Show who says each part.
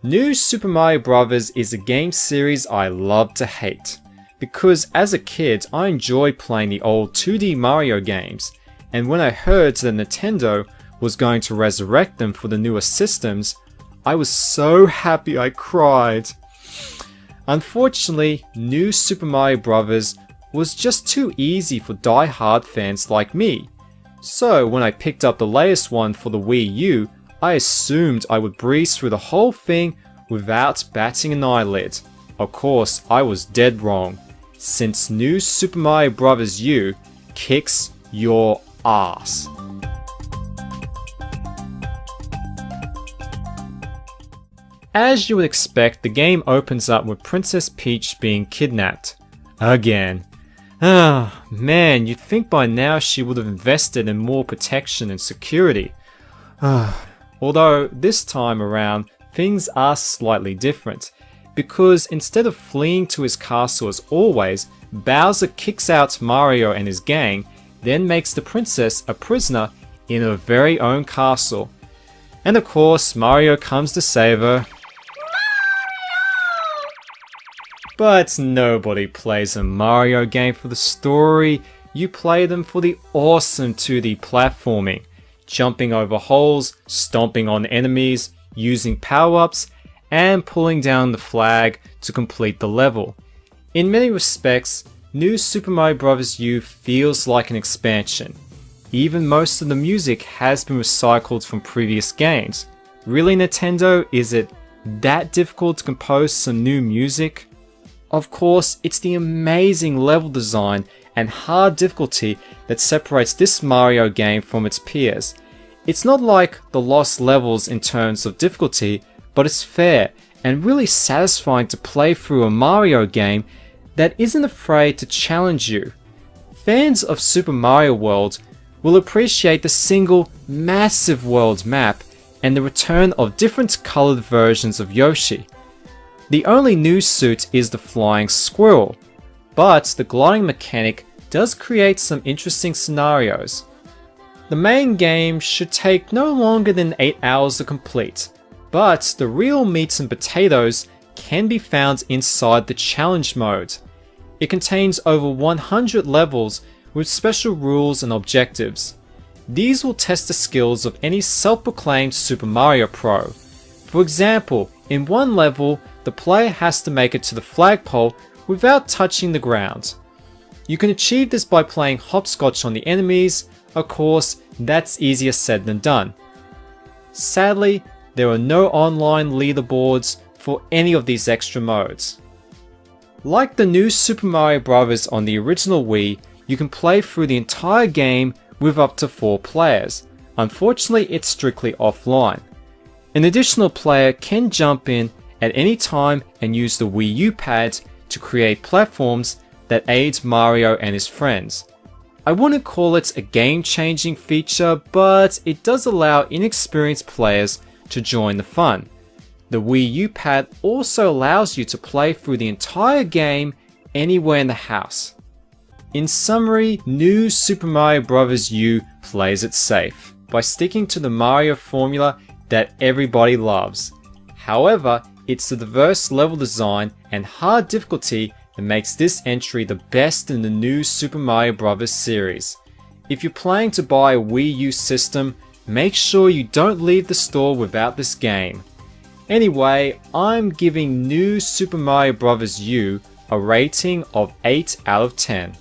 Speaker 1: New Super Mario Bros. Is a game series I love to hate, because as a kid I enjoyed playing the old 2D Mario games, and when I heard that Nintendo was going to resurrect them for the newer systems, I was so happy I cried. Unfortunately, New Super Mario Bros. Was just too easy for die-hard fans like me, so when I picked up the latest one for the Wii U, I assumed I would breeze through the whole thing without batting an eyelid. Of course, I was dead wrong, since New Super Mario Bros. U kicks your ass. As you would expect, the game opens up with Princess Peach being kidnapped. Again. Ah, man, you'd think by now she would have invested in more protection and security. Although, this time around, things are slightly different, because instead of fleeing to his castle as always, Bowser kicks out Mario and his gang, then makes the princess a prisoner in her very own castle. And of course, Mario comes to save her. But nobody plays a Mario game for the story, you play them for the awesome 2D platforming, jumping over holes, stomping on enemies, using power-ups, and pulling down the flag to complete the level. In many respects, New Super Mario Bros. U feels like an expansion. Even most of the music has been recycled from previous games. Really, Nintendo, is it that difficult to compose some new music? Of course, it's the amazing level design and hard difficulty that separates this Mario game from its peers. It's not like the lost levels in terms of difficulty, but it's fair and really satisfying to play through a Mario game that isn't afraid to challenge you. Fans of Super Mario World will appreciate the single massive world map and the return of different colored versions of Yoshi. The only new suit is the flying squirrel, but the gliding mechanic does create some interesting scenarios. The main game should take no longer than 8 hours to complete, but the real meat and potatoes can be found inside the challenge mode. It contains over 100 levels with special rules and objectives. These will test the skills of any self-proclaimed Super Mario Pro. For example, in one level, the player has to make it to the flagpole without touching the ground. You can achieve this by playing hopscotch on the enemies. Of course, that's easier said than done. Sadly, there are no online leaderboards for any of these extra modes. Like the New Super Mario Bros. On the original Wii, you can play through the entire game with up to 4 players. Unfortunately, it's strictly offline. An additional player can jump in at any time and use the Wii U pad to create platforms that aid Mario and his friends. I wouldn't call it a game-changing feature, but it does allow inexperienced players to join the fun. The Wii U pad also allows you to play through the entire game anywhere in the house. In summary, New Super Mario Bros. U plays it safe by sticking to the Mario formula that everybody loves. However, it's the diverse level design and hard difficulty that makes this entry the best in the New Super Mario Bros. Series. If you're planning to buy a Wii U system, make sure you don't leave the store without this game. Anyway, I'm giving New Super Mario Bros. U a rating of 8 out of 10.